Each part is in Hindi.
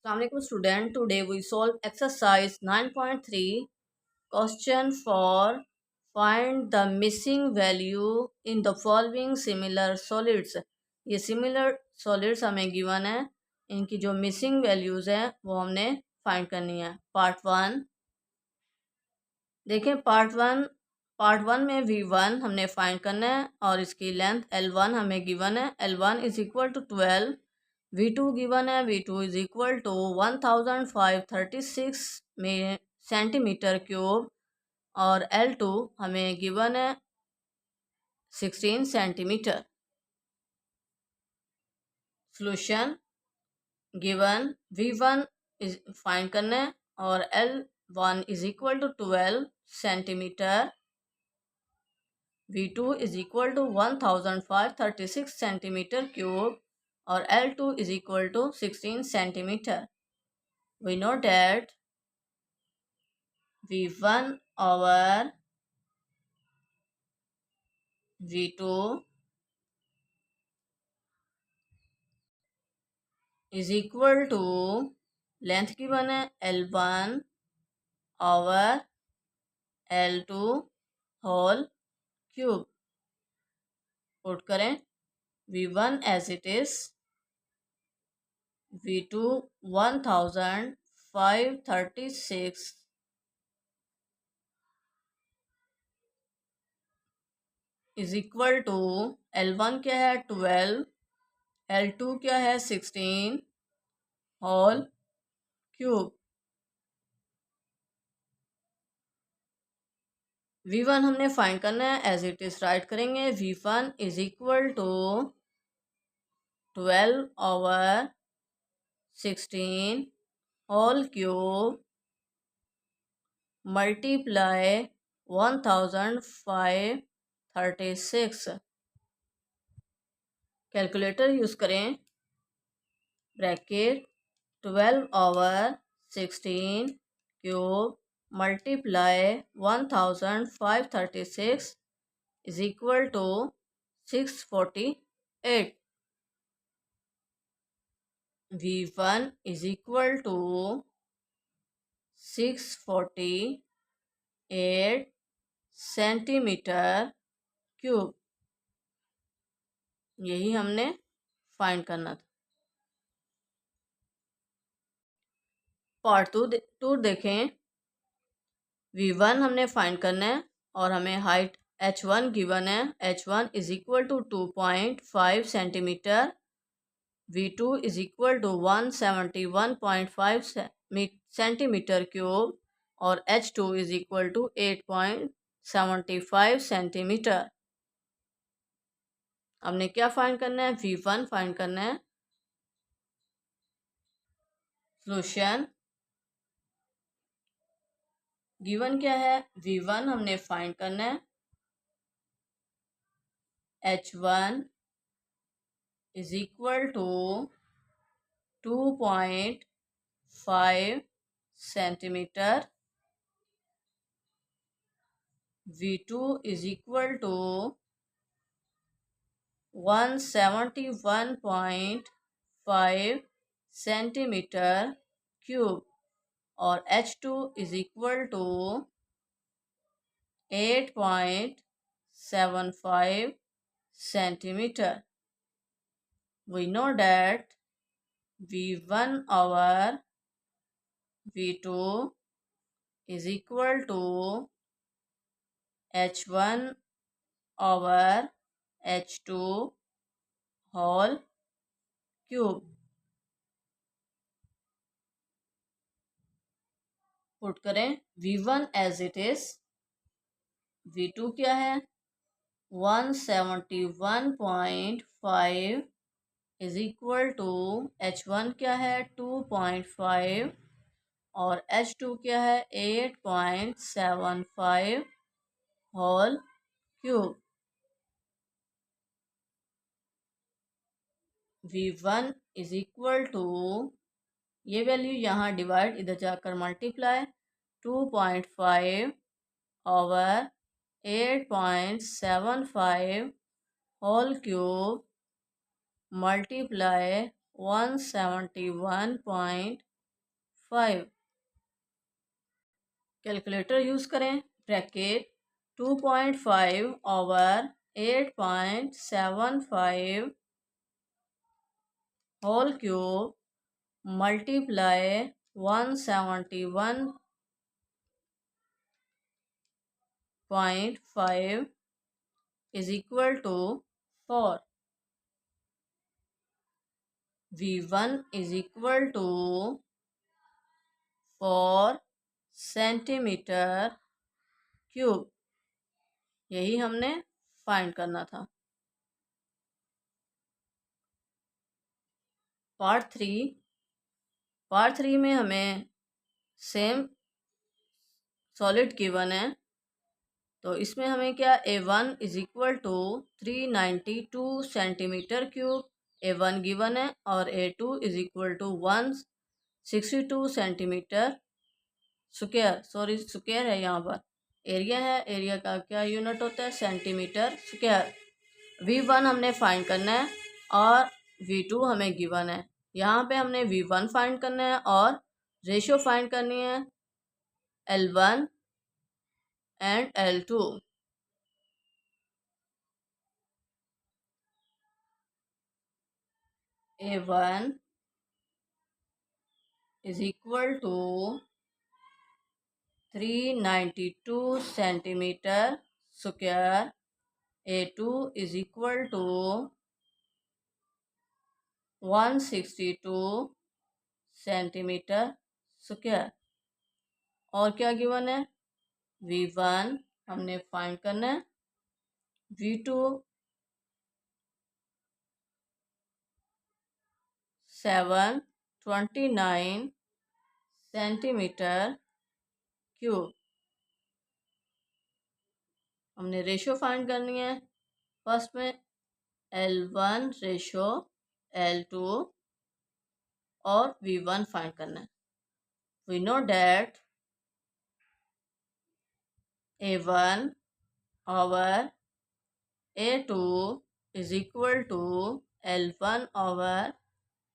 Assalamualaikum student. Today we solve exercise 9.3 question for find the missing value in the following similar solids. ये similar solids हमें given है, इनकी जो missing values हैं वो हमने find करनी है. पार्ट वन देखें. पार्ट वन में V1 हमने फाइंड करना है और इसकी लेंथ L1 हमें गिवन है. L1 is equal to 12. V2 given है. V2 इज इक्वल टू 1536 में सेंटीमीटर क्यूब और L2 हमें गिवन है 16 centimetre. Solution given V1 is find करना है और L1 is equal to 12 centimetre. V2 is equal to 1536 centimetre cube और L2 is equal to 16 centimetre. We know that V1 over V2 is equal to length की बने L1 over L2 whole cube. Put करें V1 as it is, V2 1536 is equal to L1 क्या है 12, L2 क्या है 16 होल क्यूब. V1 हमने फाइंड करना है. एज इट इज राइट करेंगे. V1 is equal to 12 over 16 whole cube multiply 1536. Calculator use करें. Bracket 12 over 16 cube multiply 1536 is equal to 648. V1 is equal to 648 centimetre cube. यही हमने फाइंड करना था. पार्ट टू देखें. V1 हमने फाइंड करना है और हमें हाइट H1 गिवन है. H1 is equal to 2.5 centimetre. V2 is equal to 171.5 centimetre cube और H2 is equal to 8.75 centimetre. हमने क्या फाइंड करना है. V1 फाइंड करना है. सोल्यूशन गिवन क्या है. V1 हमने फाइंड करना है. H1 is equal to 2.5 centimetre. V2 is equal to 171.5 centimetre cube और H2 is equal to 8.75 centimetre. We know that V1 over V2 is equal to H1 over H2 whole cube. Put करें. V1 as it is, V2 क्या है 171.5 इज इक्वल टू H1 क्या है 2.5 और H2 क्या है 8.75 whole cube. V1 is equal to ये वैल्यू यहाँ डिवाइड इधर जाकर multiply 2.5 over 8.75 whole cube multiply 171.5 5। Calculator use करें। Bracket 2.5 over 8.75 whole cube multiply 171.5 is equal to 4. V1 is equal to 4 centimetre cube. यही हमने फाइंड करना था। पार्ट थ्री में हमें सेम सॉलिड गिवन है, तो इसमें हमें क्या A1 is equal to 392 centimetre cube A1 given है, और A2 is equal to 162 centimetre square, sorry square है यहाँ पर, एरिया है, एरिया का क्या यूनिट होता है, सेंटीमीटर स्क्वायर। V1 हमने फाइंड करना है और V2 हमें गिवन है। यहाँ पे हमने V1 फाइंड करना है और रेशियो फाइंड करनी है L1 and L2। A1 is equal to 392 centimetre square, A2 is equal to 162 centimetre square. और क्या गिवन है, V1 हमने फाइंड करना है, V2 729 सेंटीमीटर क्यूब। हमने रेशियो फाइंड करनी है, फर्स्ट में L1 रेशियो L2 और V1 फाइंड करना है। We know that A1 over A2 is equal to L1 over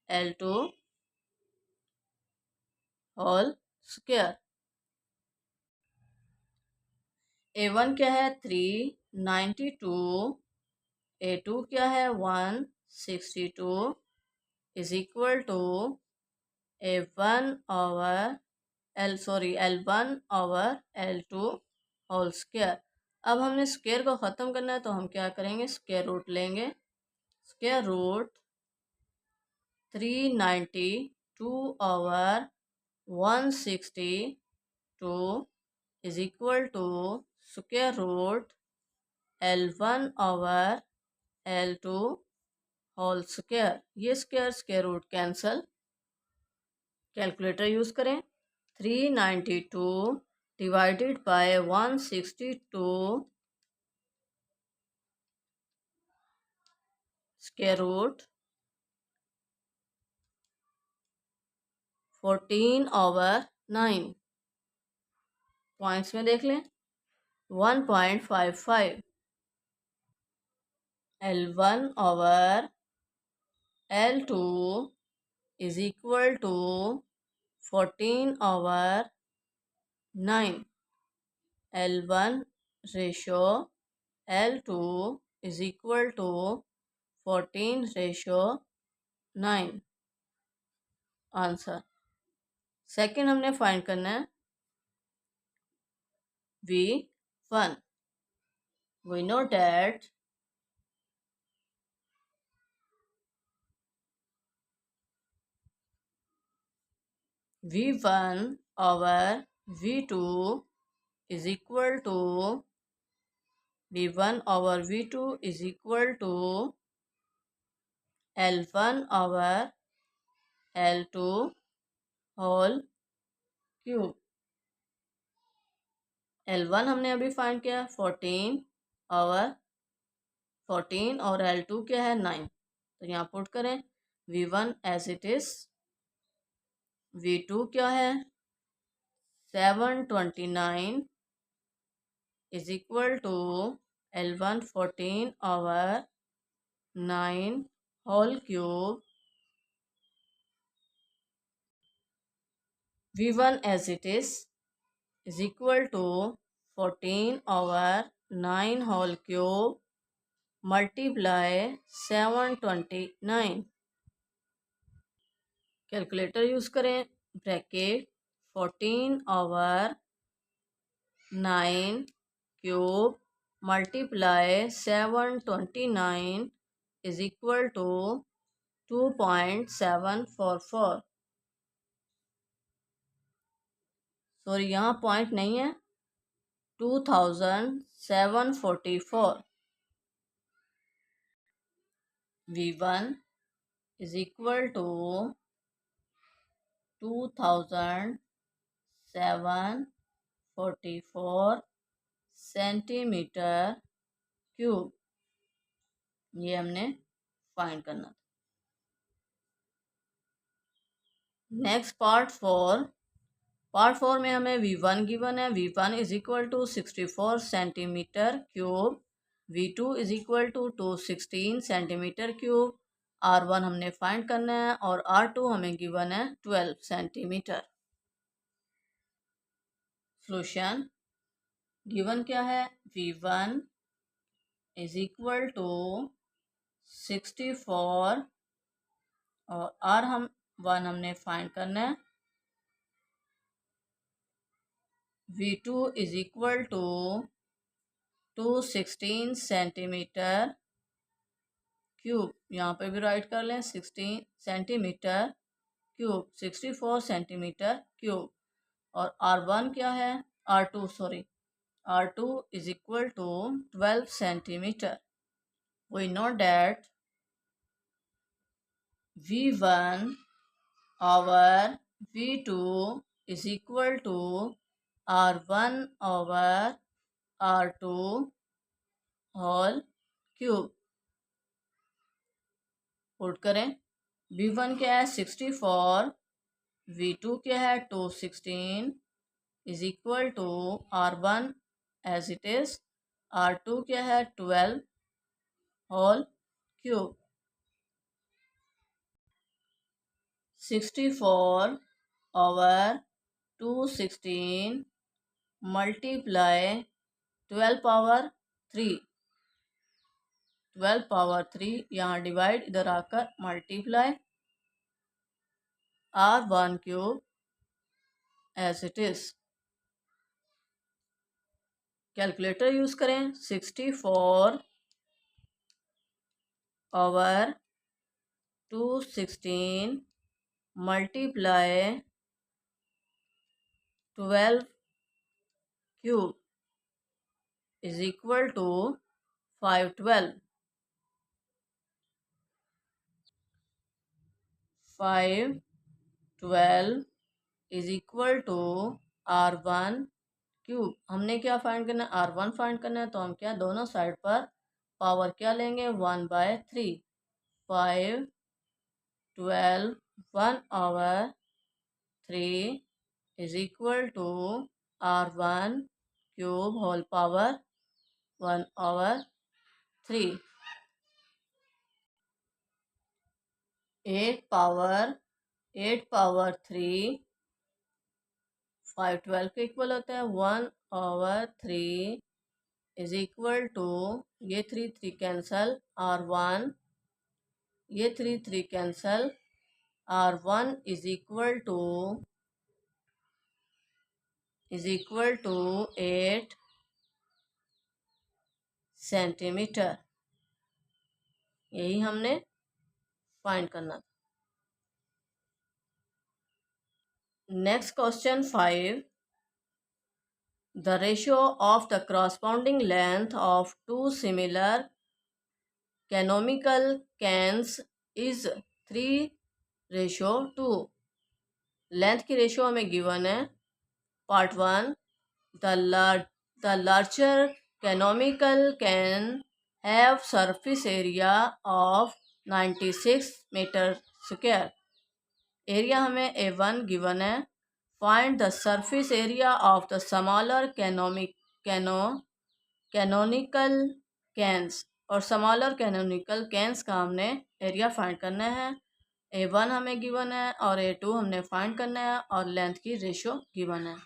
L2 whole square. A1 क्या है 392, A2 क्या है 162 is equal to L1 over L2 whole square. अब हमने स्क्वायर को ख़त्म करना है, तो हम क्या करेंगे, स्क्वायर रूट लेंगे। Square root 392 over 162 is equal to square root L1 over L2 whole square. ये square root cancel. Calculator use करें। 392 divided by 162 square root 14 over 9। Points में देख लें 1.55। L1 over L2 is equal to 14 over 9। L1 ratio L2 is equal to 14 ratio 9। Answer. Second हमने फाइंड करना है V1। We know that V1 over V2 is equal to V1 over V2 is equal to L1 over L2 whole cube. L1 हमने अभी फाइंड किया 14 और L2 क्या है 9, तो यहाँ पुट करें V1 as it is. V2 क्या है 729 is equal to L1 14 over 9 whole cube. V1 as it is equal to 14/9 whole cube multiply 729. कैलकुलेटर यूज़ करें. ब्रैकेट 14/9 cube multiply 729 is equal to 2.744. Sorry, यहाँ पॉइंट नहीं है. 2744. V1 is equal to 2744 centimetre cube. ये हमने फाइंड करना था. नेक्स्ट पार्ट 4 में हमें V1 गिवन है. V1 is equal to 64 centimetre cube. V2 is equal to 216 centimetre cube. R1 हमने फाइंड करना है और R2 हमें गिवन है 12 सेंटीमीटर. सॉल्यूशन गिवन क्या है? V1 इज इक्वल टू 64 और R1 हमने फाइंड करना है. V2 is equal to 216 centimetre cube. यहाँ पे भी राइट कर लें. 16 सेंटीमीटर क्यूब 64 सेंटीमीटर क्यूब. और R1 क्या है? R2 is equal to 12 centimetre. We know that V1 over V2 is equal to R1 over R2 whole cube. Put करें. V1 क्या है? 64. V2 क्या है? 216 is equal to R1 as it is. R2 क्या है? 12 whole cube. 64 over 216 multiply 12 power 3. 12 power 3 यहाँ डिवाइड, इधर आकर multiply. R1 cube as it is. Calculator use करें. 64 over 216 multiply 12 cube is equal to 512. 512 is equal to R1 cube. हमने क्या फाइंड करना है? R1 फाइंड करना है. तो हम क्या दोनों साइड पर पावर क्या लेंगे? 1/3. 512 1/3 is equal to R1 cube whole power 1/3. 8 power 3 512 के इक्वल होता है. 1/3 इज इक्वल टू, ये 3 कैंसल, R1 ये 3 cancel. R1 is equal to 8 centimetre. यही हमने फाइंड करना था. Next question 5. The ratio of the corresponding length of two similar canonical cans is 3:2. Length की रेशियो हमें गिवन है. Part 1. The larger canonical can have surface area of 96 metre square. Area हमें A1 गिवन है. Find the surface area of the smaller canonical cans. और स्मॉलर कैनोनिकल कैंस का हमने एरिया फाइंड करना है. A1 हमें गिवन है और A2 हमने फाइंड करना है और लेंथ की रेशो गिवन है।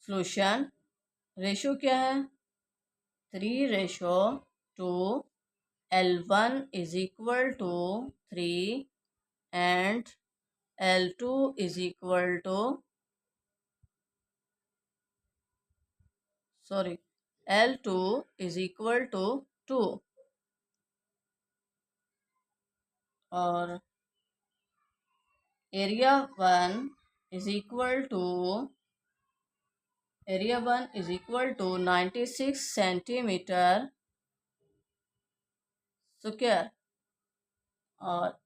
सॉल्यूशन रेशो क्या है? 3:2, L1 is equal to 3 and L2 is equal to L2 is equal to 2 और area 1 is equal to 96 centimetre square और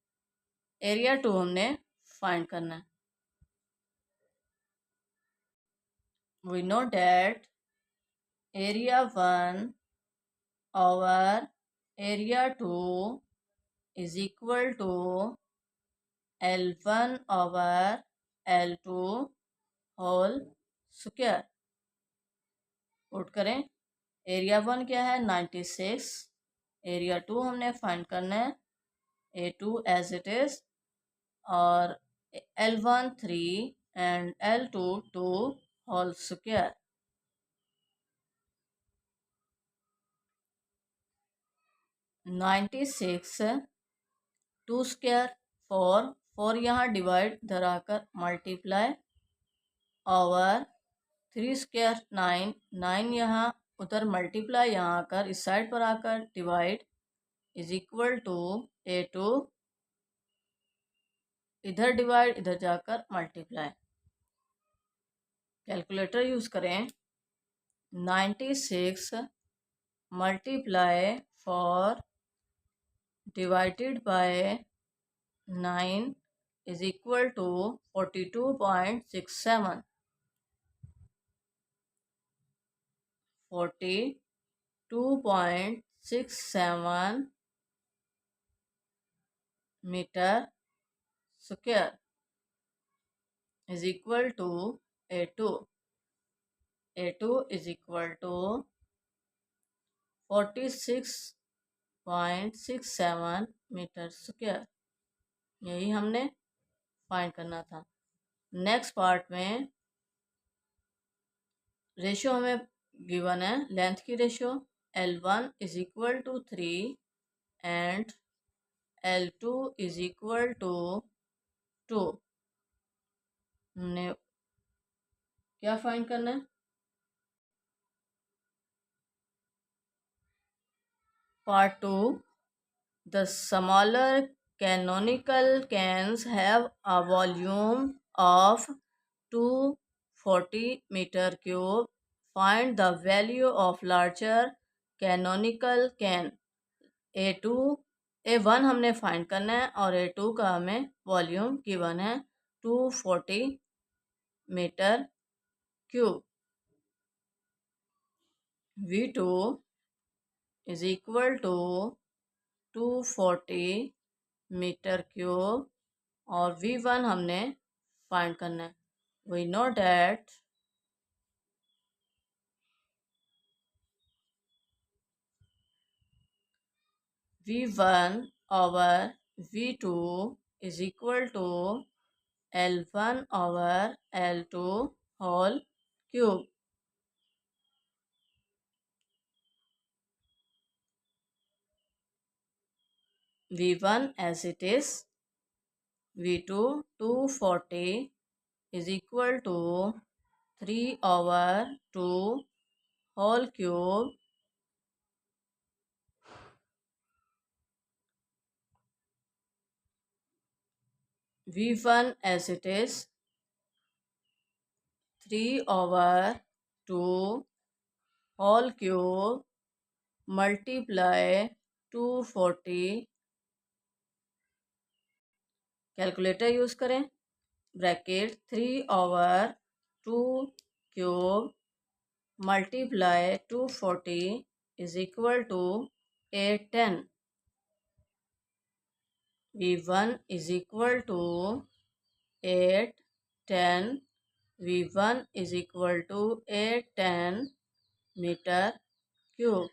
एरिया 2 हमने फाइंड करना है। We know that area 1 over area 2 is equal to L1 over L2 whole square. Put करें, एरिया 1 क्या है? 96, एरिया 2 हमने फाइंड करना है, A2 एज इट इज और L1 3 and L2 2 whole square. 96 2 square 4 यहाँ डिवाइड इधर आकर मल्टीप्लाई ओवर 3 स्क्वायर 9 यहाँ उधर मल्टीप्लाई यहाँ आकर इस साइड पर आकर divide is equal to A2 इधर डिवाइड इधर जाकर मल्टीप्लाई। कैलकुलेटर यूज करें, 96 multiply 4 divided by 9 is equal to 42.67 42.67 metre square is equal to A2 is equal to 46.67 metre square. यही हमने फाइंड करना था। नेक्स्ट पार्ट में रेशियो हमें गिवन है, लेंथ की ratio L1 is equal to 3 and L2 is equal to 2। हमने क्या फाइंड करना है? Part 2, the smaller canonical cans have a volume of 240 meter cube. Find the value of larger canonical can। A2 A1 हमने फाइंड करना है और A2 का हमें वॉल्यूम गिवन है 240 metre cube. V2 is equal to 240 metre cube और V1 हमने फाइंड करना है। We know that V1 over V2 is equal to L1 over L2 whole cube। V1 as it is, V2 240 is equal to 3 over 2 whole cube V1 as it is 3 over 2 whole cube multiply 240। Calculator use करें, bracket 3 over 2 cube multiply 240 is equal to 810। V1 is equal to 810। V1 is equal to 810 metre cube.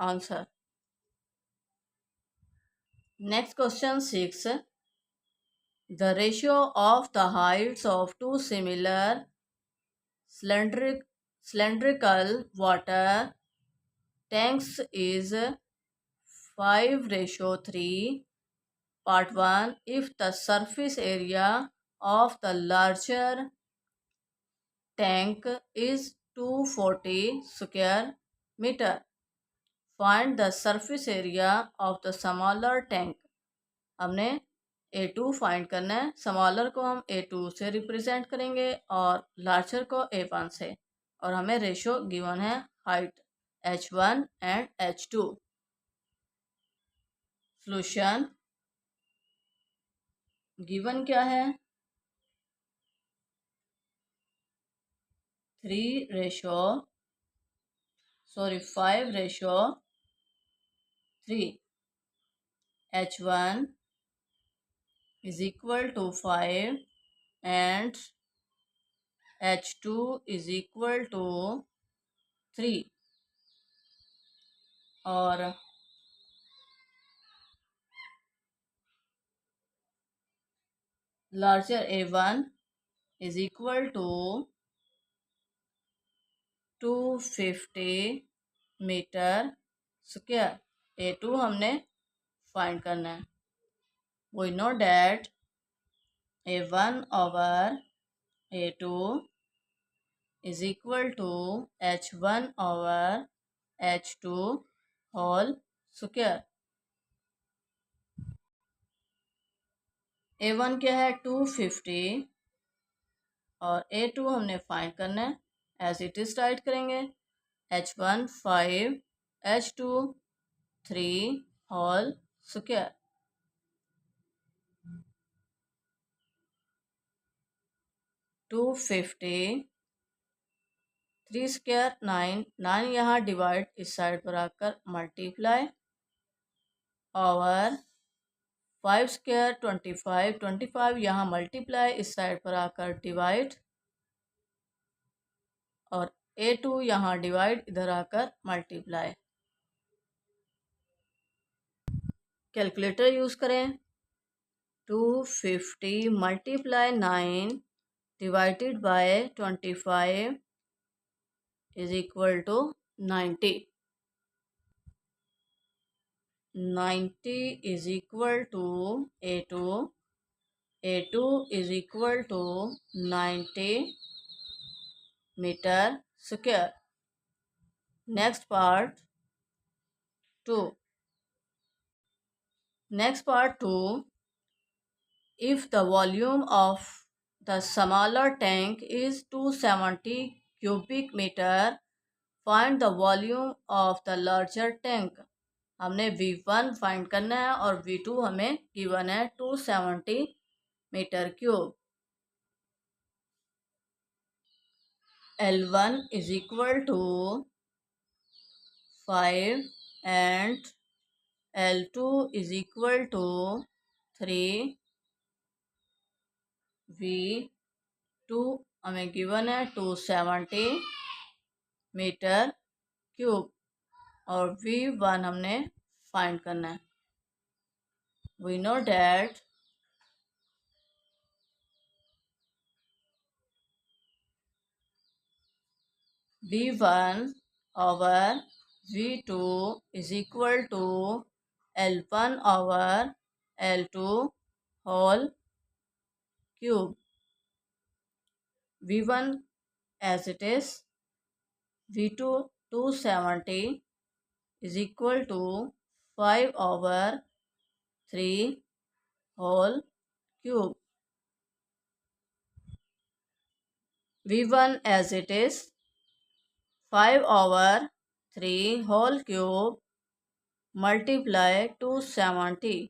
answer. Next question 6. The ratio of the heights of two similar cylindrical water tanks is 5:3. Part 1. If the surface area of the larger tank is 240 square meter, find the surface area of the smaller tank. हमने A2 फाइंड करना है। स्मॉलर को हम A2 से रिप्रेजेंट करेंगे और लार्जर को A1 से, और हमें रेशो गिवन है height H1 and H2। Solution given क्या है, 5:3, H1 is equal to 5 and H2 is equal to 3, और larger A1 is equal to 250 metre square. A2 हमने फाइंड करना है। We know that A1 over A2 is equal to H1 over H2 whole square। A1 क्या है 250 और A2 हमने फाइंड करना है। एज इट इज राइट करेंगे, H1 5, H2 3 whole square. 250, 3 square 9, 9 यहाँ डिवाइड इस साइड पर आकर मल्टीप्लाई, और 5 स्क्वायर 25, 25 यहाँ मल्टीप्लाई इस साइड पर आकर डिवाइड, और A2 यहाँ डिवाइड इधर आकर मल्टीप्लाई। कैलकुलेटर यूज़ करें। 250 multiply 9 divided by 25 is equal to 90। 90 is equal to A2, A2 is equal to 90 metre square. Next part 2। Next part 2. If the volume of the smaller tank is 270 cubic meter, find the volume of the larger tank। हमने V1 फाइंड करना है और V2 हमें गिवन है 270 metre cube. L1 is equal to 5 and L2 is equal to 3। V2 हमें गिवन है 270 मीटर क्यूब, और V1 हमने फाइंड करना है। We know that V1 over V2 is equal to L1 over L2 whole cube। V1 as it is, V2 270 is equal to 5 over 3 whole cube। V1 as it is 5 over 3 whole cube multiply 270।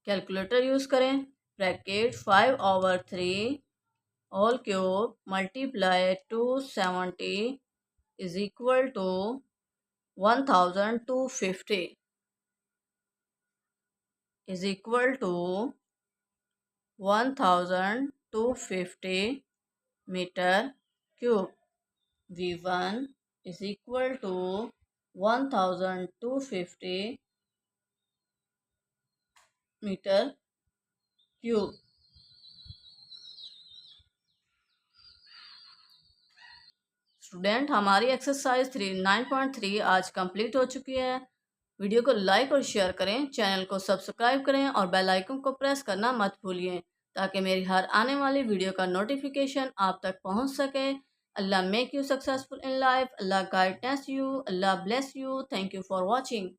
Calculator use करें। Bracket 5 over 3 whole cube multiply 270 is equal to 1250 is equal to 1250 metre cube. V1 is equal to 1250 metre cube. Student, हमारी एक्सरसाइज 9.3 आज कंप्लीट हो चुकी है। वीडियो को लाइक और शेयर करें, चैनल को सब्सक्राइब करें और बेल आइकन को प्रेस करना मत भूलिए ताकि मेरी हर आने वाली वीडियो का नोटिफिकेशन आप तक पहुंच सके। Allah make you successful in life, Allah guidance you, Allah bless you. Thank you for watching.